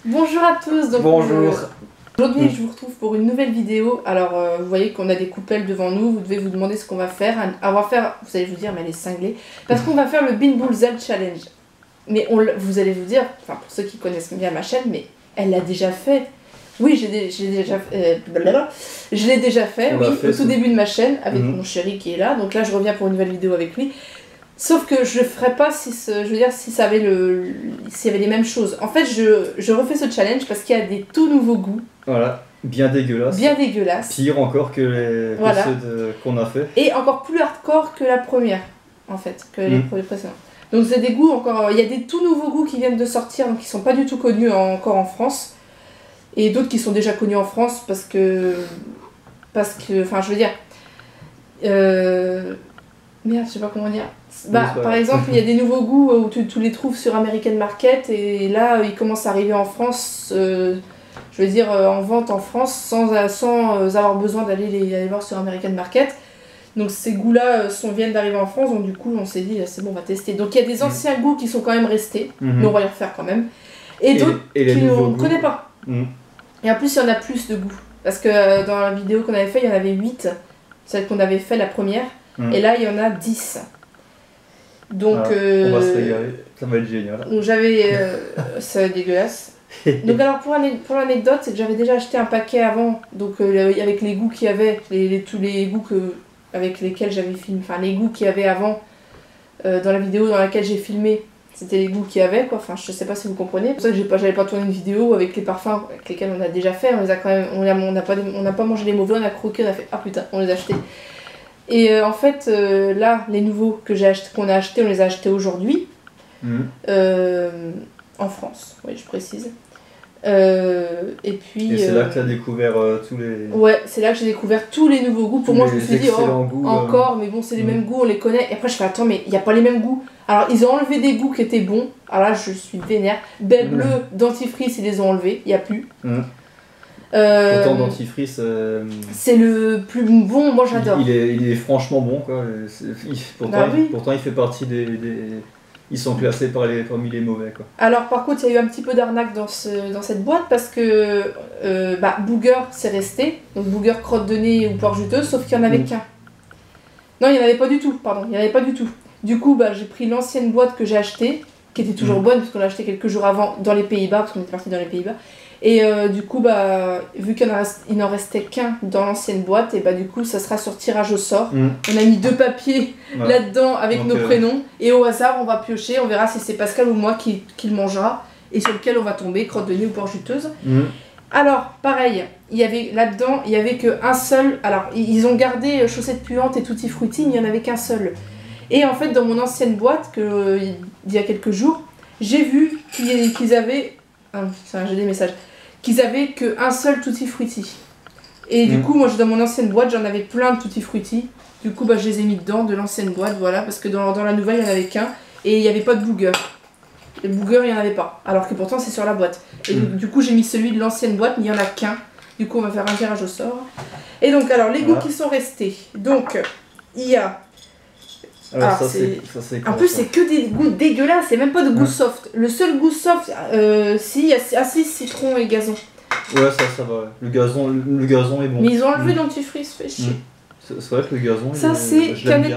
Bonjour à tous. Donc, bonjour. Aujourd'hui, je vous retrouve pour une nouvelle vidéo. Alors, vous voyez qu'on a des coupelles devant nous. Vous devez vous demander ce qu'on va faire. On va faire, vous allez vous dire, mais elle est cinglée. Parce qu'on va faire le Bean Boozled Challenge. Mais vous allez vous dire, enfin, pour ceux qui connaissent bien ma chaîne, mais elle l'a déjà fait. Oui, je l'ai déjà fait, oui, au tout début de ma chaîne, avec mon chéri qui est là. Donc là, je reviens pour une nouvelle vidéo avec lui. Sauf que je ne ferais pas si ça avait s'il y avait les mêmes choses. En fait, je refais ce challenge parce qu'il y a des tout nouveaux goûts. Voilà, bien dégueulasse. Bien dégueulasse. Pire encore que ceux qu'on a fait. Et encore plus hardcore que la première, en fait, que les précédents. Donc c'est des goûts encore... Il y a des tout nouveaux goûts qui viennent de sortir, donc qui ne sont pas du tout connus encore en France. Et d'autres qui sont déjà connus en France parce que... Enfin, je veux dire... Merde, je sais pas comment dire. Par exemple, il y a des nouveaux goûts où tu les trouves sur American Market et là, ils commencent à arriver en France, je veux dire en vente en France, sans avoir besoin d'aller les voir sur American Market. Donc ces goûts-là viennent d'arriver en France, donc du coup, on s'est dit, c'est bon, on va tester. Donc il y a des anciens goûts qui sont quand même restés, mais on va les refaire quand même. Et d'autres qu'on ne connaît pas. Et en plus, il y en a plus de goûts. Parce que dans la vidéo qu'on avait fait, il y en avait 8, celle qu'on avait fait la première. Et là, il y en a 10. Donc, on va se régaler, ça va être génial. Donc j'avais... ça va être dégueulasse. Donc alors, pour l'anecdote, c'est que j'avais déjà acheté un paquet avant. Donc avec les goûts qu'il y avait, tous les goûts avec lesquels j'avais filmé. Enfin, les goûts qu'il y avait avant, dans la vidéo dans laquelle j'ai filmé, c'était les goûts qu'il y avait, quoi. Enfin, je sais pas si vous comprenez. C'est pour ça que j'avais pas tourné une vidéo avec les parfums avec lesquels on a déjà fait. On les a quand même... On n'a pas mangé les mauvais, on a croqué, on a fait... Ah putain, on les a achetés. Et en fait, là, les nouveaux qu'on a achetés, on les a achetés aujourd'hui. En France, oui, je précise. Et puis... Et c'est là que tu as découvert tous les... Ouais, c'est là que j'ai découvert tous les nouveaux goûts. Pour moi, je me suis dit, encore, mais bon, c'est les mêmes goûts, on les connaît. Et après, je fais, attends, mais il n'y a pas les mêmes goûts. Alors, ils ont enlevé des goûts qui étaient bons. Alors là, je suis vénère. Belle Bleu, dentifrice, ils les ont enlevés. Il n'y a plus. Pourtant, dentifrice... c'est le plus bon, moi j'adore. Il est franchement bon, quoi. Pourtant, il fait partie des... Ils sont classés parmi les mauvais, quoi. Alors par contre, il y a eu un petit peu d'arnaque dans cette boîte parce que Booger c'est resté. Donc Booger, crotte de nez ou poire juteuse, sauf qu'il n'y en avait qu'un. Non, il n'y en avait pas du tout, pardon, il n'y en avait pas du tout. Du coup, j'ai pris l'ancienne boîte que j'ai achetée, qui était toujours bonne, puisqu'on l'a achetée quelques jours avant dans les Pays-Bas, parce qu'on était parti dans les Pays-Bas. Et du coup, vu qu'il n'en restait qu'un dans l'ancienne boîte, et du coup, ça sera sur tirage au sort. On a mis 2 papiers là-dedans avec nos prénoms. Et au hasard, on va piocher, on verra si c'est Pascal ou moi qui le mangera. Et sur lequel on va tomber, crotte de nez ou poire juteuse. Alors, pareil, là-dedans, il n'y avait qu'un seul. Alors, ils ont gardé chaussettes puantes et tutti frutti, mais il n'y en avait qu'un seul. Et en fait, dans mon ancienne boîte, il y a quelques jours, j'ai vu qu'ils avaient... j'ai des messages. Qu'ils avaient qu'un seul tutti frutti. Et du coup, moi, dans mon ancienne boîte, j'en avais plein de tutti frutti. Du coup, je les ai mis dedans, de l'ancienne boîte, voilà. Parce que dans la nouvelle, il n'y en avait qu'un. Et il n'y avait pas de Booger. Le Booger, il n'y en avait pas. Alors que pourtant, c'est sur la boîte. Et du coup, j'ai mis celui de l'ancienne boîte, mais il n'y en a qu'un. Du coup, on va faire un tirage au sort. Et donc, alors, les goûts qui sont restés. Donc, il y a... Alors ça c'est en plus c'est que des goûts dégueulasses, c'est même pas de goût soft. Le seul goût soft, si, il y a citron et gazon. Ouais, ça va. Le gazon est bon. Mais ils ont enlevé dentifrice, fait chier. C'est vrai que le gazon, ça c'est canette.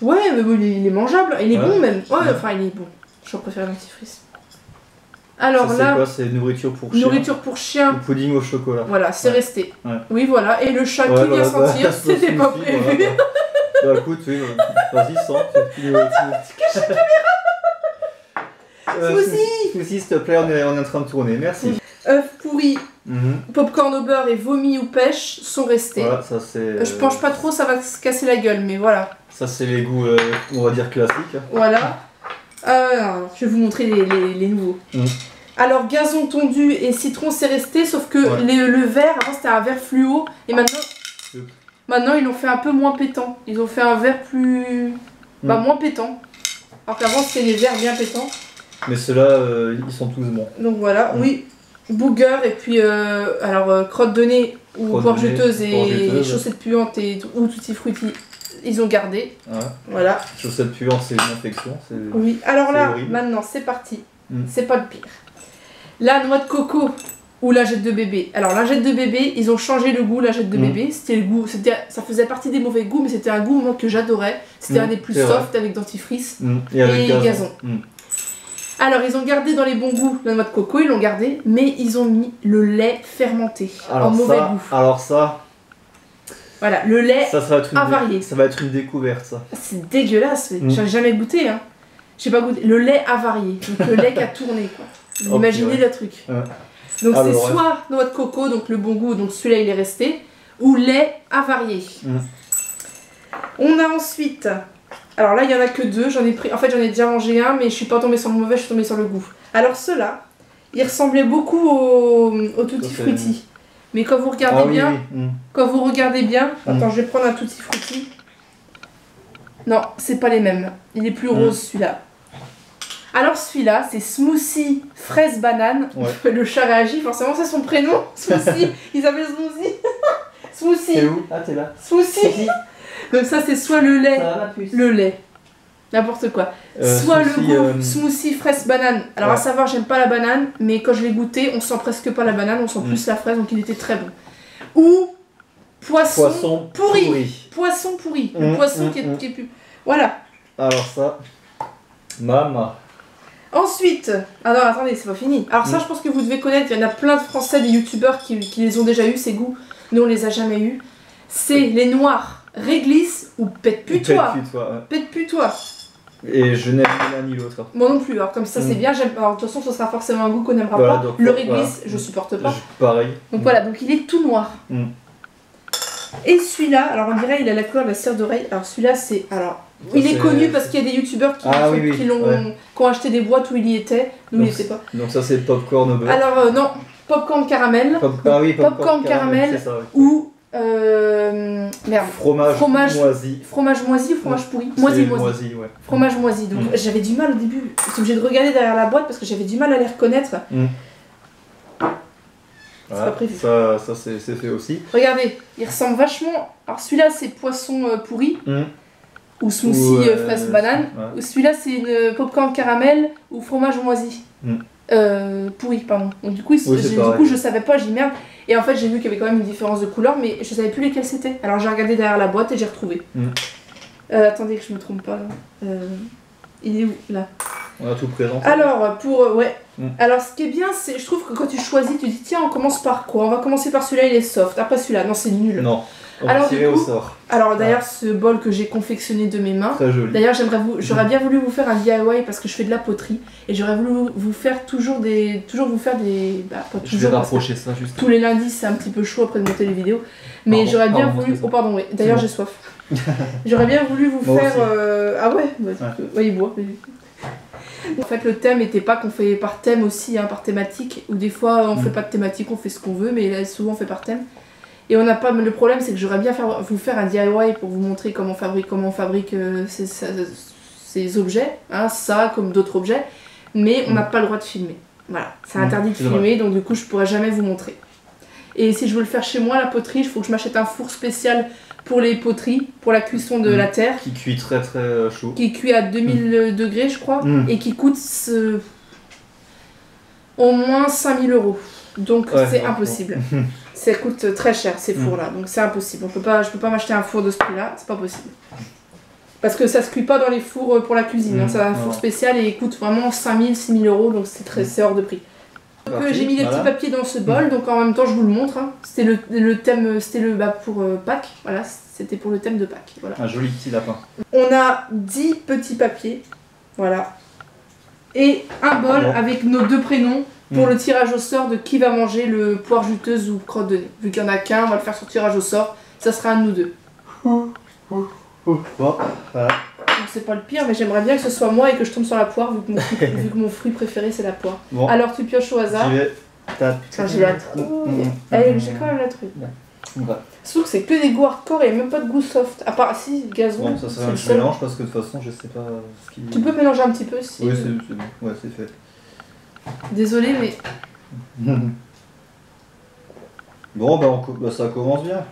Ouais, mais bon, il est mangeable, il est bon même. Ouais, enfin il est bon. Je préfère le dentifrice. Alors ça, là, c'est quoi? C'est nourriture pour chien. Nourriture pour chien. Le pudding au chocolat. Voilà, c'est resté. Oui, voilà. Et le chat qui vient sentir, c'était pas prévu. Voilà. Bah écoute, oui, vas-y, sens. Cache la caméra. S'il te plaît, on est en train de tourner, merci. Œufs pourris, popcorn au beurre et vomi ou pêche sont restés. Voilà, ça c'est... Je penche pas trop, ça va se casser la gueule, mais voilà. Ça c'est les goûts, on va dire classiques. Voilà. Je vais vous montrer les nouveaux. Alors, gazon tondu et citron, c'est resté, sauf que le vert, avant c'était un vert fluo, et maintenant ils l'ont fait un peu moins pétant. Ils ont fait un vert plus... moins pétant. Alors qu'avant c'était les verts bien pétants. Mais ceux-là, ils sont tous bons. Donc voilà, oui. Booger et puis crotte de nez ou poire juteuse et chaussettes puantes ou tutti frutti, ils ont gardé. Voilà. Chaussettes puantes, c'est une infection. Oui, alors là, maintenant c'est parti. C'est pas le pire. La noix de coco ou lingette de bébé. Alors lingette de bébé, ils ont changé le goût, lingette de bébé. C'était le goût, ça faisait partie des mauvais goûts, mais c'était un goût moi, que j'adorais. C'était un des plus soft avec dentifrice et gazon. Alors ils ont gardé dans les bons goûts la noix de coco, ils l'ont gardé, mais ils ont mis le lait fermenté en mauvais goût. Alors ça... Voilà, le lait avarié. Ça va être une découverte ça. C'est dégueulasse, j'en ai jamais goûté. Hein. J'ai pas goûté. Le lait avarié, donc le lait qui a tourné quoi. Vous imaginez le truc. Donc c'est soit noix de coco, donc le bon goût, donc celui-là il est resté, ou lait avarié. On a ensuite, alors là il y en a que deux, j'en ai ai déjà mangé un, mais je suis pas tombée sur le mauvais, je suis tombée sur le goût. Alors ceux-là, ils ressemblaient beaucoup au Tutti Frutti, mais quand vous regardez bien, attends je vais prendre un Tutti Frutti. Non, c'est pas les mêmes, il est plus rose celui-là. Alors celui-là, c'est Smoothie fraise banane. Le chat réagit, forcément c'est son prénom. Smoothie, il s'appelle Smoothie. Smoothie. C'est où? Ah t'es là. Smoothie. Donc ça c'est soit le lait, n'importe quoi. Soit le goût Smoothie fraise banane. Alors à savoir, j'aime pas la banane, mais quand je l'ai goûté, on sent presque pas la banane, on sent plus la fraise, donc il était très bon. Ou poisson pourri. Poisson pourri. Le poisson qui est plus... Voilà. Alors ça, maman. Ensuite, alors attendez, c'est pas fini. Alors ça, je pense que vous devez connaître, il y en a plein de Français, des youtubeurs qui les ont déjà eu, ces goûts. Nous, on les a jamais eu. C'est les noirs réglisse ou pète-putois. Pète-putois. Et je n'aime ni l'un ni l'autre. Moi non plus, alors comme ça c'est bien. Alors de toute façon, ce sera forcément un goût qu'on n'aimera pas. Donc, le réglisse, je supporte pas. Pareil. Donc voilà, donc il est tout noir. Et celui-là, alors on dirait il a la couleur de la cire d'oreille. Alors celui-là, c'est... Alors, il est connu parce qu'il y a des youtubeurs qui ont acheté des boîtes où il y était. Nous, il n'y était pas. Donc ça, c'est popcorn au beurre. Alors non, popcorn caramel. Popcorn caramel ou... merde. Fromage moisi. Fromage moisi ou fromage pourri? Moisi, ouais. Fromage moisi. Donc j'avais du mal au début. J'étais obligée de regarder derrière la boîte parce que j'avais du mal à les reconnaître. C'est pas prévu. Ça c'est fait aussi. Regardez, il ressemble vachement. Alors celui-là c'est poisson pourri. Ou smoothie fraise banane. Celui-là c'est une popcorn caramel ou fromage moisi. Pourri, pardon. Donc du coup, je savais pas, j'ai dit merde. Et en fait, j'ai vu qu'il y avait quand même une différence de couleur, mais je savais plus lesquels c'était. Alors j'ai regardé derrière la boîte et j'ai retrouvé. Attendez que je me trompe pas là. Il est où là? On a tout présenté. Alors, alors ce qui est bien, c'est je trouve que quand tu choisis, tu dis tiens, on commence par quoi? On va commencer par celui-là, il est soft. Après celui-là, non, c'est nul. Non. Alors, du coup, au sort. Alors d'ailleurs ce bol que j'ai confectionné de mes mains, très joli. D'ailleurs j'aurais bien voulu vous faire un DIY parce que je fais de la poterie et j'aurais voulu vous faire toujours vous faire des pas je vais rapprocher ça juste. Tous les lundis c'est un petit peu chaud après de monter les vidéos, mais j'aurais bien voulu oui. D'ailleurs j'ai soif. J'aurais bien voulu vous faire ah ouais, il boit. En fait le thème n'était pas qu'on fait par thème aussi, par thématique, ou des fois on fait pas de thématique, on fait ce qu'on veut, mais là souvent on fait par thème. Et on n'a pas. Le problème, c'est que j'aurais bien vous faire un DIY pour vous montrer comment on fabrique ces objets, ça comme d'autres objets, mais on n'a pas le droit de filmer. Voilà, c'est interdit de filmer, donc du coup, je pourrais jamais vous montrer. Et si je veux le faire chez moi, la poterie, il faut que je m'achète un four spécial pour les poteries, pour la cuisson de la terre. Qui cuit très très chaud. Qui cuit à 2000 degrés, je crois, et qui coûte au moins 5000 €. Donc c'est impossible. Ça coûte très cher ces fours là, donc c'est impossible. Je peux pas m'acheter un four de ce prix là, c'est pas possible. Parce que ça se cuit pas dans les fours pour la cuisine, c'est un four spécial et il coûte vraiment 5000, 6000 €, donc c'est hors de prix. Donc j'ai mis des petits papiers dans ce bol, donc en même temps je vous le montre. C'était le thème, c'était pour Pâques, voilà, c'était pour le thème de Pâques. Voilà. Un joli petit lapin. On a 10 petits papiers, voilà. Et un bol avec nos deux prénoms. Pour le tirage au sort de qui va manger le poire juteuse ou crotte de nez. Vu qu'il n'y en a qu'un, on va le faire sur tirage au sort. Ça sera un de nous deux. Bon, voilà. Donc c'est pas le pire, mais j'aimerais bien que ce soit moi et que je tombe sur la poire, vu que mon fruit préféré c'est la poire. Bon. Alors tu pioches au hasard. J'y vais. J'ai la j'ai quand même la truc. Sauf que c'est que des goûts hardcore et même pas de goût soft. À part si, gazon. Bon, ça serait un mélange parce que de toute façon je sais pas ce qui. Tu peux mélanger un petit peu si. Oui, c'est bon. Ouais, c'est fait. Désolé, mais. Bon, ça commence bien.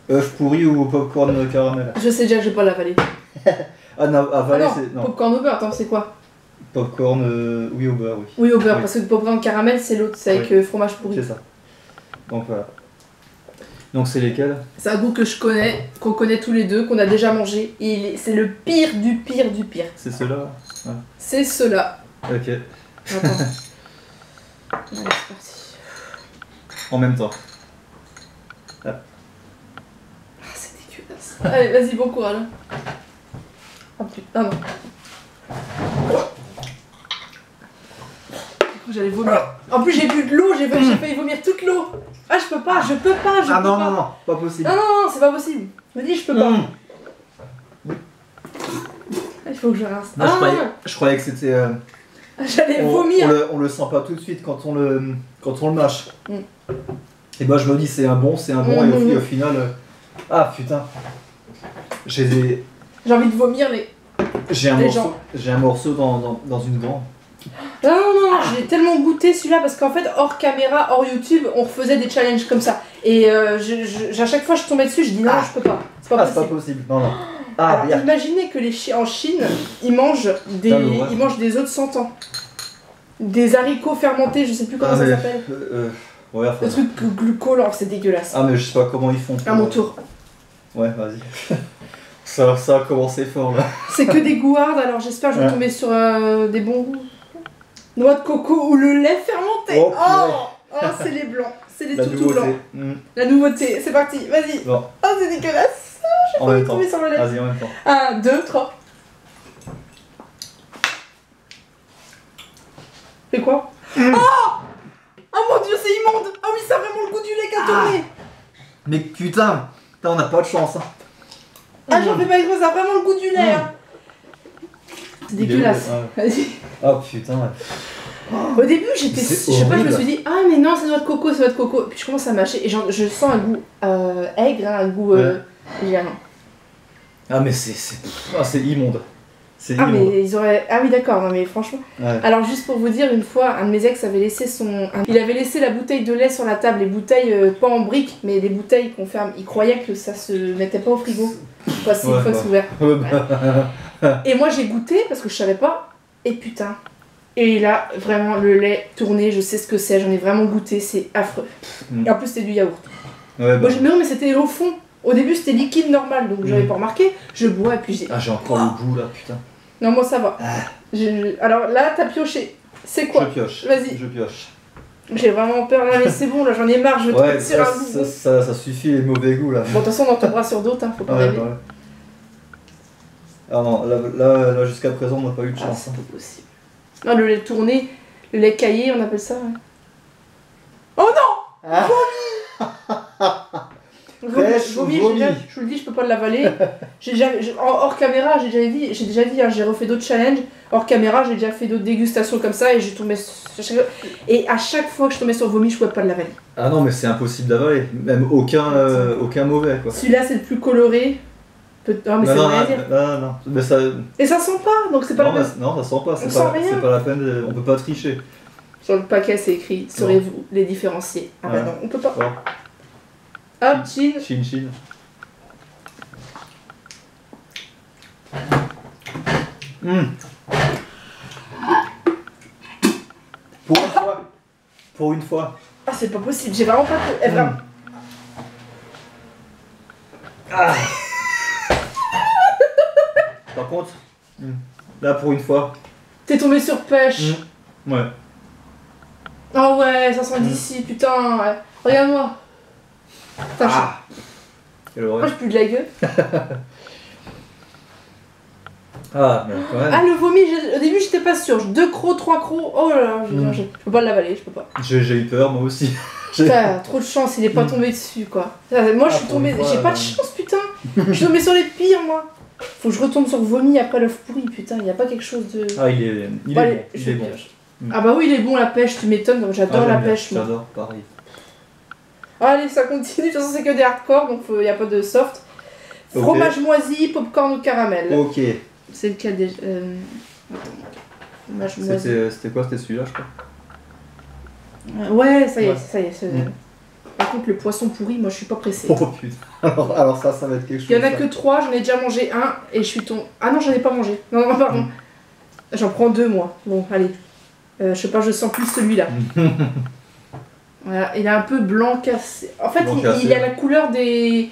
Œuf pourri ou popcorn caramel? Je sais déjà que je vais pas l'avaler. Ah non, avaler c'est. Non, popcorn au beurre, attends, c'est quoi? Popcorn, oui au beurre, oui. Oui, au beurre, parce que le popcorn caramel, c'est l'autre, c'est avec fromage pourri. C'est ça. Donc voilà. Donc c'est lesquels? C'est un goût que je connais, qu'on connaît tous les deux, qu'on a déjà mangé. Et c'est le pire du pire du pire. C'est ceux-là? Ouais. C'est ceux-là. Ok. Attends. Allez, c'est parti. En même temps. Ah, c'est dégueulasse. Allez, vas-y, bon courage. Oh putain, non. J'allais vomir. En plus, j'ai bu de l'eau, j'ai failli vomir toute l'eau. Ah, je peux pas. Ah non, non, non, pas possible. Non, c'est pas possible. Je me dis, je peux pas. Il faut que je rince. Non, je croyais que c'était. J'allais vomir. On le sent pas tout de suite quand on le mâche. Et bah, je me dis, c'est un bon, et au final. Ah putain. J'ai envie de vomir les. J'ai un morceau dans une dent. Non, j'ai tellement goûté celui-là parce qu'en fait, hors caméra, hors YouTube, on refaisait des challenges comme ça. Et à chaque fois, je tombais dessus, je dis non, je peux pas. C'est pas possible. C'est pas possible. Non. Alors, imaginez que en Chine, ils mangent des œufs de 100 ans. Des haricots fermentés, je sais plus comment ça s'appelle. Ouais, le truc glucolore, c'est dégueulasse. Ah, mais je sais pas comment ils font. À mon tour. Ouais, vas-y. Ça a commencé fort là. C'est que des goûards, alors j'espère que je vais tomber sur des bons goûts. Noix de coco ou le lait fermenté. Oh, c'est les blancs, c'est les tout blancs. La nouveauté, c'est parti, vas-y. Bon. Oh, c'est dégueulasse. En même temps. Sur le lait. Vas-y, en même temps. 1, 2, 3. C'est quoi? Oh mon dieu, c'est immonde. Ah oui, ça a vraiment le goût du lait qui a tourné. Mais putain, on n'a pas de chance. Ah, j'en fais pas exprès, ça a vraiment le goût du lait. C'est dégueulasse. Vas-y. Oh putain. Au début, je me suis dit, ah mais non, c'est noix de coco, c'est noix de coco. Puis je commence à mâcher et je sens un goût aigre, un goût. Ah, mais c'est immonde. Mais ils auraient. Ah oui, d'accord, non mais franchement. Ouais. Alors, juste pour vous dire, une fois, un de mes ex avait laissé il avait laissé la bouteille de lait sur la table, les bouteilles, pas en briques, mais les bouteilles qu'on ferme. Il croyait que ça se mettait pas au frigo. Quoi, c'est une fois ouvert. Et moi, j'ai goûté parce que je savais pas. Et putain. Et là, vraiment, le lait tourné, je sais ce que c'est, j'en ai vraiment goûté, c'est affreux. Et en plus, c'était du yaourt. Ouais, moi, non, mais c'était au fond. Au début, c'était liquide normal, donc j'avais pas remarqué. Je bois et puis j'ai. Ah, j'ai encore le goût là, putain. Non, moi ça va. Alors là, t'as pioché. C'est quoi? Je pioche. Vas-y. Je pioche. J'ai vraiment peur, là, mais c'est bon, là, j'en ai marre, je veux te tirer un goût. Ça suffit les mauvais goûts là. Bon, de toute façon, on en tombera sur d'autres, faut pas rêver. Ah non, là jusqu'à présent, on n'a pas eu de chance. C'est pas possible. Non, le lait tourné, le lait caillé, on appelle ça. Oh non! Vomi, je vous le dis, je peux pas l'avaler. Hors caméra, j'ai déjà dit, j'ai refait d'autres challenges. Hors caméra, j'ai déjà fait d'autres dégustations comme ça et j'ai tombé et à chaque fois que je tombais sur vomi, je pouvais pas l'avaler. Ah non, mais c'est impossible d'avaler, même aucun mauvais quoi. Celui-là, c'est le plus coloré. Non, mais c'est rien à dire. Non, mais ça. Et ça sent pas, donc c'est pas la peine. Non, ça sent pas, c'est pas la peine, on peut pas tricher. Sur le paquet, c'est écrit, saurez-vous les différencier. Ah bah non, on peut pas. Hop, chin. Chin. Pour une fois. Ah, c'est pas possible, j'ai vraiment pas... Vraiment... Par contre, là pour une fois... T'es tombé sur pêche. Ouais. Oh ouais, ça sent d'ici, putain. Ouais. Regarde-moi. Putain, moi je pue de la gueule. Mais quand même. Ah, le vomi, au début j'étais pas sûre. 2 crocs, 3 crocs. Oh là là, je peux pas l'avaler, je peux pas. J'ai eu peur, moi aussi. Putain, trop de chance, il est pas tombé dessus quoi. Moi je suis tombée, j'ai pas de chance, putain. Je suis tombée sur les pires, moi. Faut que je retombe sur vomi après l'œuf pourri, putain, y a pas quelque chose de. Ah, il est bon. Ah bah oui, il est bon la pêche, tu m'étonnes, j'adore la pêche. J'adore, pareil. Allez, ça continue, de toute façon c'est que des hardcore, donc y a pas de soft. Fromage moisi, popcorn ou caramel. Ok. C'est lequel déjà Fromage moisi. C'était quoi? C'était celui-là, je crois. Ouais, ça y est. Par contre, le poisson pourri, moi je suis pas pressée. Oh putain. Alors ça va être quelque chose. Il y en a que 3, j'en ai déjà mangé un et je suis tombée. Ah non, j'en ai pas mangé. Non, pardon. J'en prends 2 moi. Bon, allez. Je sais pas, je sens plus celui-là. Voilà, il est un peu blanc cassé. En fait, il a la couleur des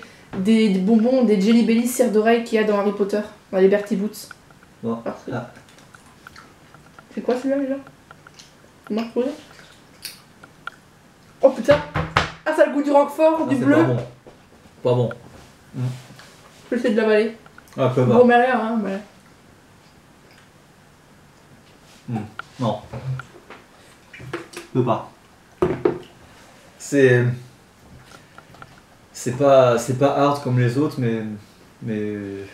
bonbons, des Jelly Belly cire d'oreille qu'il y a dans Harry Potter, dans les Bertie Boots. Bon. Ah. C'est quoi celui-là déjà? Marc Rouget. Oh putain! Ah, ça a le goût du roquefort, du bleu. Pas bon. Pas bon. Je vais essayer de l'avaler. Ah, peu bas. Bon, mais rien, hein. Mais... Non. Peux pas. C'est pas hard comme les autres, mais je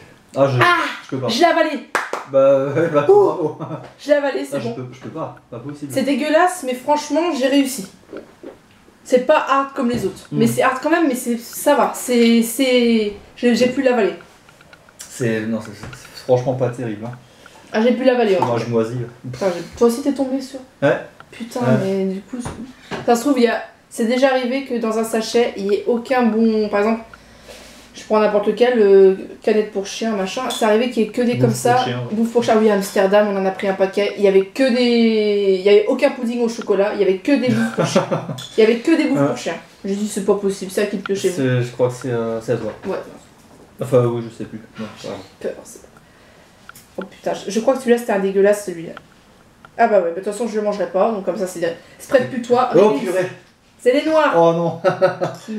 peux pas. Je l'ai avalé. Bah bravo. Je l'ai avalé, c'est bon. Je peux pas possible. C'est dégueulasse, mais franchement, j'ai réussi. C'est pas hard comme les autres, mais c'est hard quand même, mais ça va. J'ai pu l'avaler. C'est franchement pas terrible. Hein. Ah, j'ai pu l'avaler. Moi, je moisis. Toi aussi, t'es tombé sur. Ouais. Putain, mais du coup, ça se trouve, c'est déjà arrivé que dans un sachet, il n'y ait aucun bon. Par exemple, je prends n'importe lequel, canette pour chien, machin. C'est arrivé qu'il y ait que des Bouffe comme ça. Bouffe pour chien, oui, à Amsterdam, on en a pris un paquet. Il y avait aucun pudding au chocolat, il y avait que des bouffes pour chien. Il y avait que des bouffes pour chien. J'ai dit, c'est pas possible, c'est à qui de chez vous. Je crois que c'est à toi. Ouais. Enfin, oui, je sais plus. Non, peur, oh putain, je crois que celui-là c'était un dégueulasse celui-là. Ah bah ouais, de toute façon je le mangerai pas, donc comme ça c'est spread plus toi. Oh purée. C'est les noirs. Oh non.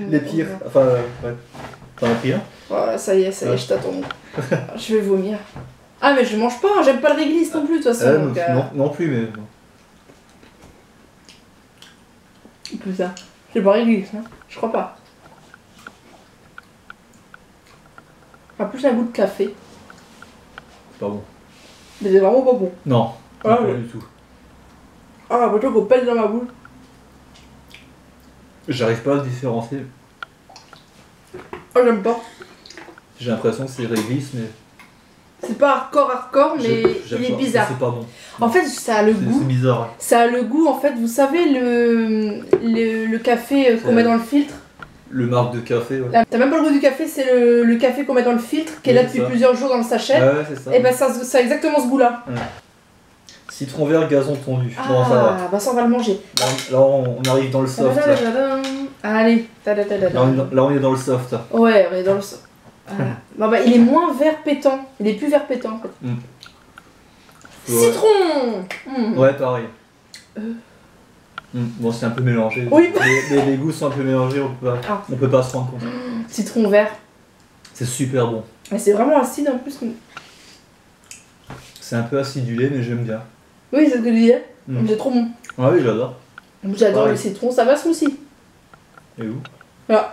Les pires. Enfin, ouais. T'en as pris un? Voilà, ça y est, je t'attends. Je vais vomir. Ah mais je mange pas, j'aime pas le réglisse non plus de toute façon. Donc, non plus, mais... Putain, j'ai pas réglisse, hein. Je crois pas. En plus un goût de café. Pas bon. Mais c'est vraiment pas bon. Non, pas du tout. Ah, plutôt qu'on pèse dans ma bouche. J'arrive pas à le différencier. Ah, j'aime pas. J'ai l'impression que c'est réglisse, mais... C'est pas hardcore, mais il est bizarre. C'est pas bon. En fait, ça a le goût. C'est bizarre. Hein. Ça a le goût, en fait, vous savez, le café qu'on met dans le filtre. Le marque de café, ouais. T'as même pas le goût du café, c'est le café qu'on met dans le filtre, qui est là depuis plusieurs jours dans le sachet. Ouais, c'est ça. Et bah, ça a exactement ce goût-là. Ouais. Citron vert, gazon tondu. Ah, bon, ça va. Bah, ça, on va le manger. Là, on arrive dans le soft. Allez. Là, on est dans le soft. Ouais, on est dans le soft. Bah, il est moins vert pétant. Il est plus vert pétant, en fait. Citron. Ouais, pareil. Bon, c'est un peu mélangé. Oui. Les goûts sont un peu mélangés, on peut pas se rendre compte. Citron vert. C'est super bon. Mais c'est vraiment acide en plus. C'est un peu acidulé, mais j'aime bien. Oui, c'est ce que je disais. C'est trop bon. Ah oui, j'adore. J'adore le citron, ça va smoothie. Et où? Voilà.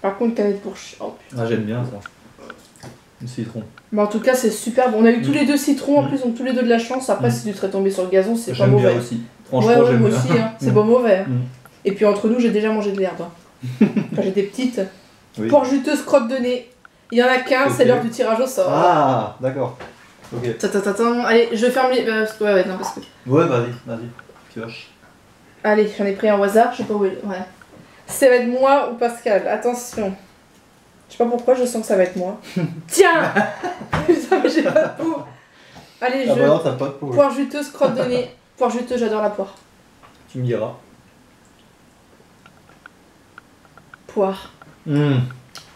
Par contre, canette pour chien. Oh, j'aime bien ça. Le citron. Mais en tout cas, c'est super bon. On a eu tous les deux citrons en plus, donc tous les deux de la chance. Après, si tu serais tombé sur le gazon, c'est pas mauvais. J'aime bien aussi. Franchement, j'aime moi bien. aussi, hein. C'est pas mauvais. Et puis entre nous, j'ai déjà mangé de l'herbe. Quand j'étais petite. Oui. Poire juteuse, crotte de nez. Il y en a qu'un, c'est l'heure du tirage au sort. Ah, d'accord. Ok. Allez, je ferme les. Ouais, non, parce que. Ouais, vas-y, pioche. Allez, j'en ai pris un au hasard, je sais pas où il est. Ouais. Ça va être moi ou Pascal, attention. Je sais pas pourquoi, je sens que ça va être moi. Tiens. Putain, mais j'ai pas de peau. Allez, bah non, t'as pas de peau. Poire juteuse, crotte de nez. Poire juteuse, j'adore la poire. Tu me diras. Poire.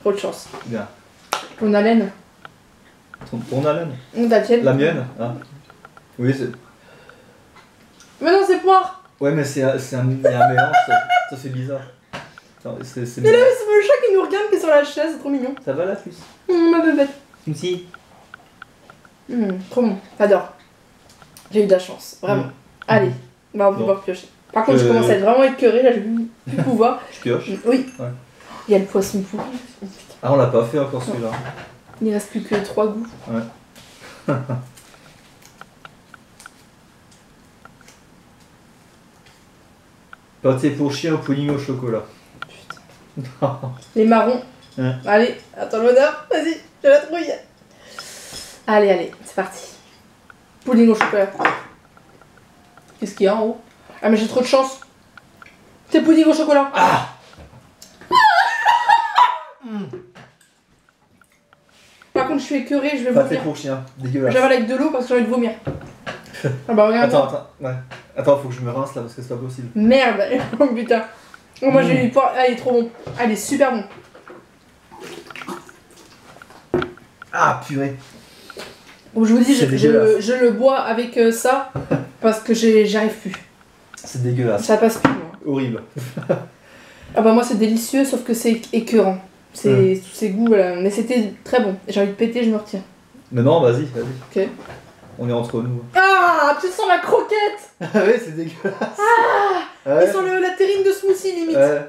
Trop de chance. Bien. Ton haleine. Ton haleine? La tienne. La mienne? Ah. Oui, c'est... Mais non, c'est poire. Ouais, mais il y a un mélange, ça fait bizarre. C'est mais là, c'est le chat qui nous regarde qui est sur la chaise, c'est trop mignon. Ça va la puce? Ma bébête. Si. Trop bon, j'adore. J'ai eu de la chance, vraiment. Allez, bah, on va pouvoir piocher. Par contre, je commence à être vraiment écœurée, là, je vais plus pouvoir. Je pioche? Oui. Ouais. Il y a le poisson pourri. Ah, on l'a pas fait encore celui-là. Il ne reste plus que 3 goûts. Ouais. Pâté pour chien au pudding au chocolat. Putain. Les marrons. Ouais. Allez, attends l'honneur. Vas-y, j'ai la trouille. Allez, c'est parti. Pudding au chocolat. Qu'est-ce qu'il y a en haut? Ah, mais j'ai trop de chance. C'est pudding au chocolat. Par contre, je suis écœurée, je vais Pas fait vomir. pour chien, dégueulasse. J'avale avec de l'eau parce que j'ai envie de vomir. Ah bah regarde. Attends, faut que je me rince là parce que c'est pas possible. Merde. Oh putain. Oh, moi j'ai eu peur. Ah, il est trop bon. Ah, il est super bon. Ah purée. Bon, je vous dis, C'est dégueulasse. je le bois avec ça parce que j'y arrive plus. C'est dégueulasse. Ça passe plus, moi. Horrible. Ah bah moi c'est délicieux sauf que c'est écœurant. C'est tous ces goûts, voilà. Mais c'était très bon. J'ai envie de péter, je me retire. Mais non, vas-y. Ok. On est entre nous. Ah, tu sens la croquette. Ah ouais, c'est dégueulasse. Ah, ouais. ils sont la terrine de smoothie limite. Ouais.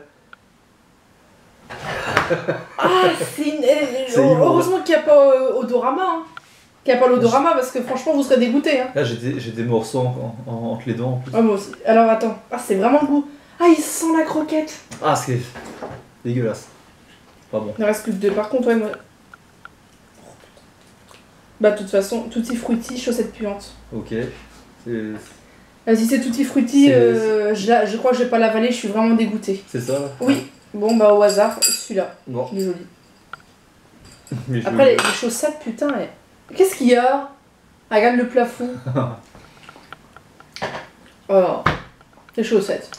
Ah, c'est une... C'est immonde. Heureusement qu'il n'y a pas Odorama. Hein. Qu'il n'y a pas l'odorama parce que franchement vous serez dégoûtés. Hein. Là, j'ai des morceaux entre les dents en plus. Ah, moi aussi. Alors attends. Ah, c'est vraiment le goût. Ah, il sent la croquette. Ah, c'est dégueulasse. Pas bon. Il ne reste plus que deux. Par contre, ouais, moi. Bah, de toute façon, tutti frutti, chaussettes puantes. Ok. C'est Vas-y, c'est tutti frutti. Je crois que je vais pas l'avaler, je suis vraiment dégoûtée. ça là. Oui. Bon, bah, au hasard, celui-là. Bon. Il est joli. Mais Après, les chaussettes, putain. Qu'est-ce qu'il y a? Ah, regarde le plafond. Oh. Les chaussettes.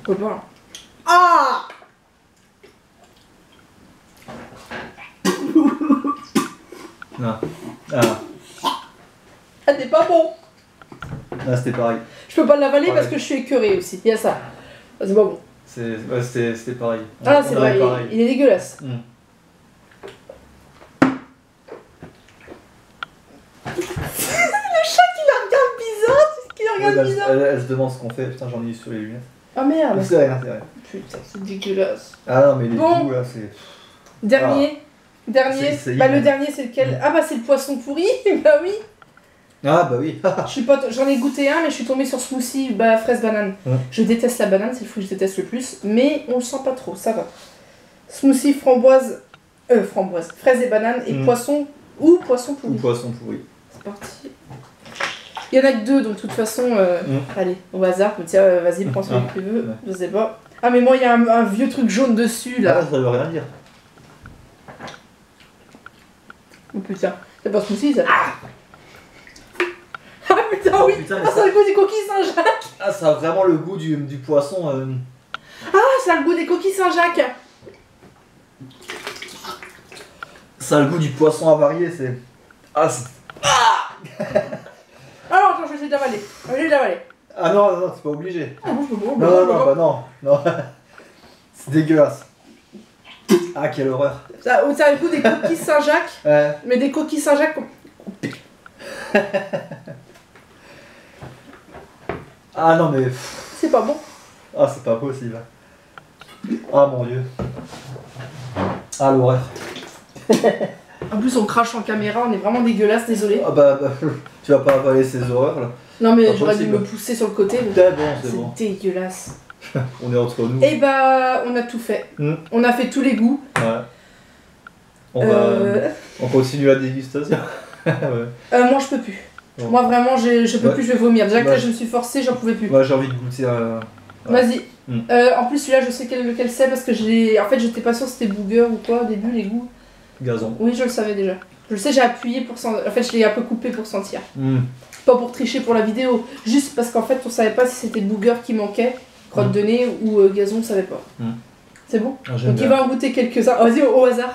Copain. Ah! Non. Ah. Ah, t'es pas bon. Ah, c'était pareil. Je peux pas l'avaler Pareil. parce que je suis écœurée aussi. Il y a ça. Ah, c'est pas bon. C'était pareil. Ah, On c'est avait vrai, pareil. il est dégueulasse. Mm. Le chat qui la regarde bizarre, tu sais qu'il la regarde bizarre. Elle se demande ce qu'on fait. Putain, j'en ai eu sur les lunettes. Ah merde. Mais c'est rien, c'est rien. Putain, c'est dégueulasse. Ah non, mais les Bon. goûts là, c'est. Dernier. Dernier. C'est Bah, le immonde. dernier, c'est lequel? Ah, bah, c'est le poisson pourri. Bah oui. Ah bah oui. J'en ai goûté un, mais je suis tombée sur smoothie fraise banane. Ouais. Je déteste la banane, c'est le fruit que je déteste le plus, mais on le sent pas trop, ça va. Smoothie framboise, fraise et banane et poisson ou poisson Ou pourri. poisson pourri. C'est parti. Il y en a que deux, donc de toute façon, allez, au hasard, tiens, vas-y, prends celui que tu veux, Ouais. je sais pas. Ah, mais moi, il y a un vieux truc jaune dessus, là. Là, ça veut rien dire. Oh putain, c'est pas smoothie, ça. Ah putain, oui. Putain, mais Ah, ça a le goût des coquilles Saint-Jacques. Ah, ça a vraiment le goût du poisson. Ah, ça a le goût des coquilles Saint-Jacques. Ça a le goût du poisson avarié, c'est. Ah, c'est. Alors, attends, je vais essayer d'avaler. Je vais l'avaler. Ah non, non, c'est pas obligé. Ah, bon, bon, Non, non, non, bah non. Non. C'est dégueulasse. Ah, quelle horreur. Ça a le goût des coquilles Saint-Jacques, Ouais. mais des coquilles Saint-Jacques. Ah non, mais. C'est pas bon. Ah, c'est pas possible. Ah mon dieu. Ah, l'horreur. En plus, on crache en caméra, on est vraiment dégueulasse, désolé. Ah bah, tu vas pas avaler ces horreurs là. Non, mais Pas j'aurais dû possible. me pousser sur le côté. mais C'est bon, c'est bon. C'est dégueulasse. On est entre nous. Et bah, on a tout fait. On a fait tous les goûts. Ouais. On continue la dégustation. Ouais. Moi, je peux plus. Bon. Moi, vraiment, je peux Ouais. plus, je vais vomir. Déjà que Ouais. là, je me suis forcée, j'en pouvais plus. Moi, j'ai envie de goûter un. Vas-y. Mm. En plus, celui-là, je sais lequel c'est parce que en fait, j'étais pas sûre si c'était booger ou quoi au début, les goûts. Gazon. Oui, je le savais déjà. Je le sais, j'ai appuyé pour sentir. En fait, je l'ai un peu coupé pour sentir. Mm. Pas pour tricher pour la vidéo, juste parce qu'en fait, on savait pas si c'était booger qui manquait, crotte de nez ou gazon, on savait pas. Mm. C'est bon? Ah, j'aime Donc, il bien. va en goûter quelques-uns. Oh, vas-y, au hasard.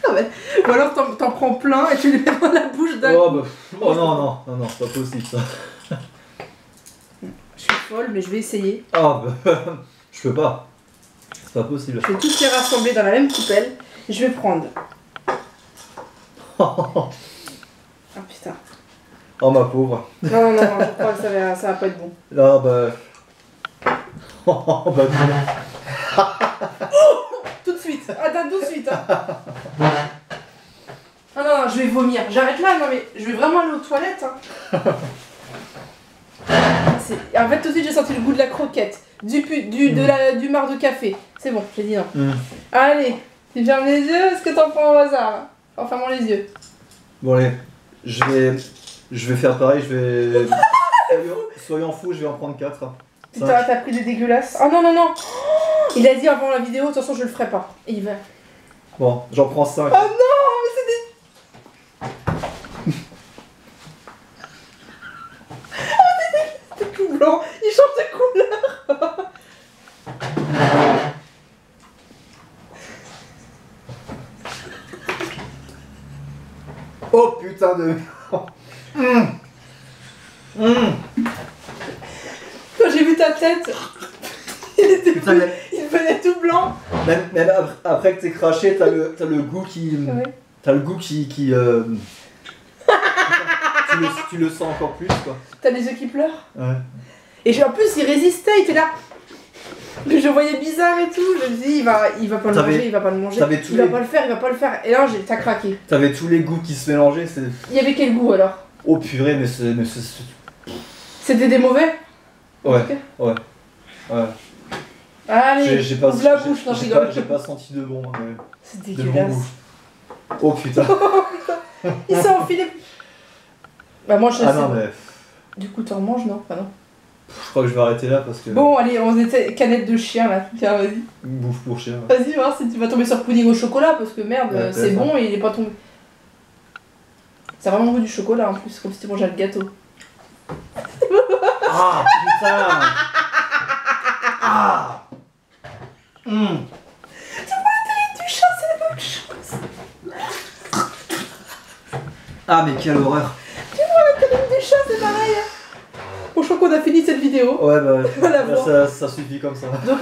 Ah ouais. Ou alors, t'en prends plein et tu les mets dans la bouche d'un Oh, coup. bah. Oh non, non, non, non, c'est pas possible ça. Je suis folle, mais je vais essayer. Ah, bah. Je peux pas. C'est pas possible. Je vais tous les rassembler dans la même coupelle. Je vais prendre. Oh, putain. ma pauvre. Non, non, non, je crois que ça va pas être bon. Là, bah. Oh, bah, non. Tout de suite. Attends, tout de suite. Hein. Ah non, non, je vais vomir. J'arrête là, non mais je vais vraiment aller aux toilettes. Hein. En fait, tout de suite, j'ai senti le goût de la croquette, du marc de café. C'est bon, j'ai dit non. Mm. Allez, tu fermes les yeux, est-ce que t'en prends au hasard là? En fermant les yeux. Bon, allez. Je vais faire pareil, je vais. Soyons fous, je vais en prendre 4. Putain, t'as pris des dégueulasses. Oh non, non, non. Il a dit avant la vidéo, de toute façon, je le ferai pas. Et il va. Bon, j'en prends 5. Oh non, mais c'est des... oh, c'est tout blanc. Il change de couleur. Oh putain de... Quand j'ai vu ta tête, il Putain, devenait tout blanc. même après que t'es craché, t'as le goût qui... Ouais. T'as le goût qui... tu le sens encore plus, quoi. T'as les yeux qui pleurent. Ouais. Et en plus, il résistait, il était là. Mais je voyais bizarre et tout. Je me dis, il va pas le manger, il va pas le manger. Va pas le faire, il va pas le faire. Et là, t'as craqué. T'avais tous les goûts qui se mélangeaient, c'est... Il y avait quel goût alors? Oh purée, mais c'est... C'était des mauvais? Ouais, Okay. ouais. Allez, j'ai pas, ouvre la bouche, non, je rigole. J'ai pas senti de bon. C'est De dégueulasse. bon goût. Oh putain. Il s'est enfilé. Bah moi je sais. Ah non mais... Du coup t'en manges non? Bah non. Je crois que je vais arrêter là parce que... Bon allez, on était canette de chien là. Tiens vas-y. Bouffe pour chien. Vas-y voir si tu vas tomber sur pudding au chocolat parce que merde, Ouais, c'est bon et il est pas tombé. Ça a vraiment goût du chocolat en plus, comme si tu mangeais le gâteau. Ah putain. Ah. Tu vois la télé du chat, c'est la même chose. Ah mais quelle horreur. Tu vois la télé du chat, c'est pareil. Bon, je crois qu'on a fini cette vidéo. Ouais bah, Voilà, bah ça suffit comme ça. Donc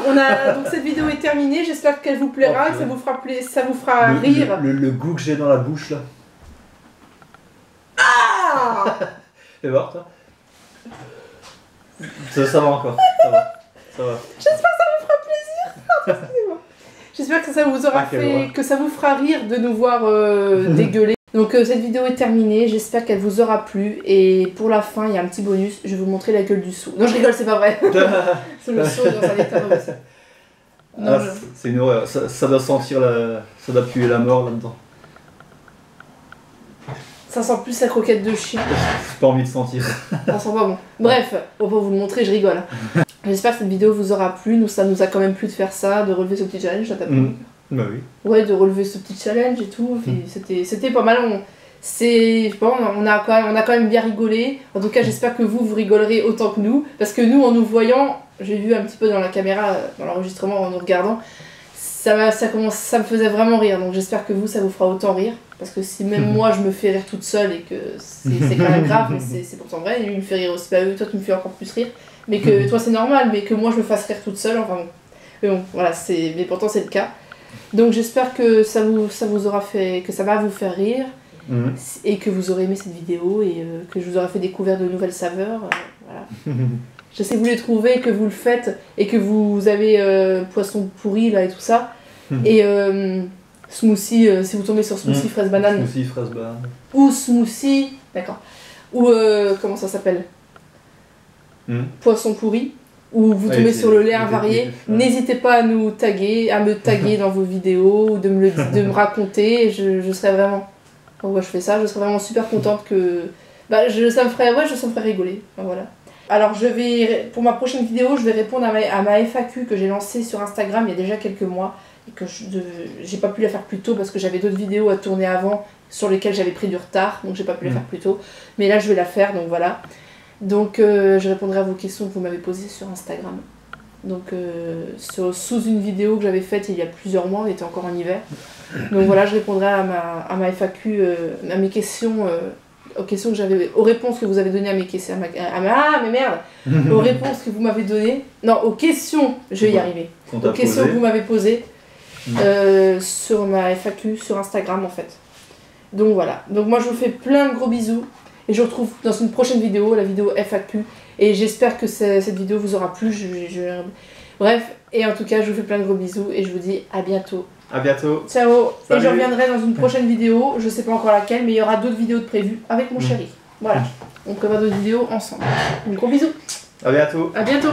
cette vidéo est terminée, j'espère qu'elle vous plaira, Oh, que ça vous fera rire. Le goût que j'ai dans la bouche là. Ah. Fais voir toi. Ça va encore, ça va. J'espère que ça vous fera plaisir. Excusez-moi. J'espère que ça vous aura que ça vous fera rire de nous voir dégueuler. Donc cette vidéo est terminée, j'espère qu'elle vous aura plu. Et pour la fin, il y a un petit bonus, je vais vous montrer la gueule du sou. Non, je rigole, c'est pas vrai. C'est le saut dans un état aussi. Ah, c'est une horreur, ça doit sentir ça doit puer la mort là-dedans. Ça sent plus la croquette de chien. J'ai pas envie de sentir. Ça sent pas bon. Bref, on va vous le montrer, je rigole. J'espère que cette vidéo vous aura plu. Ça nous a quand même plu de faire ça, de relever ce petit challenge. Ça t'a plu? Bah oui. Ouais, de relever ce petit challenge et tout. C'était pas mal. Je sais pas, on a quand même bien rigolé. En tout cas, j'espère que vous rigolerez autant que nous. Parce que nous, en nous voyant, j'ai vu un petit peu dans la caméra, dans l'enregistrement, en nous regardant, ça me faisait vraiment rire. Donc j'espère que vous, ça vous fera autant rire. Parce que si même moi, je me fais rire toute seule et que c'est quand même grave, mais c'est pourtant vrai, lui, il me fait rire aussi. Pas eux, toi, tu me fais encore plus rire. Mais que toi, c'est normal, mais que moi, je me fasse rire toute seule. Enfin bon. Mais bon, voilà, mais pourtant, c'est le cas. Donc j'espère que ça vous aura fait, que ça va vous faire rire. Et que vous aurez aimé cette vidéo et que je vous aurai fait découvrir de nouvelles saveurs. Voilà. Je sais que vous les trouvez, que vous le faites et que vous avez poisson pourri là et tout ça. Et smoothie, si vous tombez sur smoothie fraise banane. Smoothie fraise banane. Ou smoothie, d'accord. Ou comment ça s'appelle? Poisson pourri. Ou vous tombez sur le lait avarié. N'hésitez pas à me taguer dans vos vidéos ou de me raconter. Je serais vraiment... Pourquoi je fais ça? Je serais vraiment super contente que... ça me ferait rigoler. Enfin, voilà. Alors pour ma prochaine vidéo, je vais répondre à ma FAQ que j'ai lancée sur Instagram il y a déjà quelques mois. Et que j'ai pas pu la faire plus tôt parce que j'avais d'autres vidéos à tourner avant sur lesquelles j'avais pris du retard. Donc j'ai pas pu la faire plus tôt. Mais là je vais la faire, donc voilà. Donc je répondrai à vos questions que vous m'avez posées sur Instagram. Donc sous une vidéo que j'avais faite il y a plusieurs mois, on était encore en hiver. Donc voilà, je répondrai à ma FAQ, à mes questions, aux réponses que vous avez données à mes questions, aux réponses que vous m'avez données. Non, aux questions, je vais y arriver. Aux questions que vous m'avez posées sur ma FAQ sur Instagram en fait. Donc voilà. Donc moi je vous fais plein de gros bisous. Et je vous retrouve dans une prochaine vidéo, la vidéo FAQ. Et j'espère que cette vidéo vous aura plu. Bref, et en tout cas, je vous fais plein de gros bisous et je vous dis à bientôt. À bientôt. Ciao. Salut. Et je reviendrai dans une prochaine vidéo. Je sais pas encore laquelle, mais il y aura d'autres vidéos de prévues avec mon chéri. Voilà. On prévoit d'autres vidéos ensemble. Un gros bisous. À bientôt. À bientôt.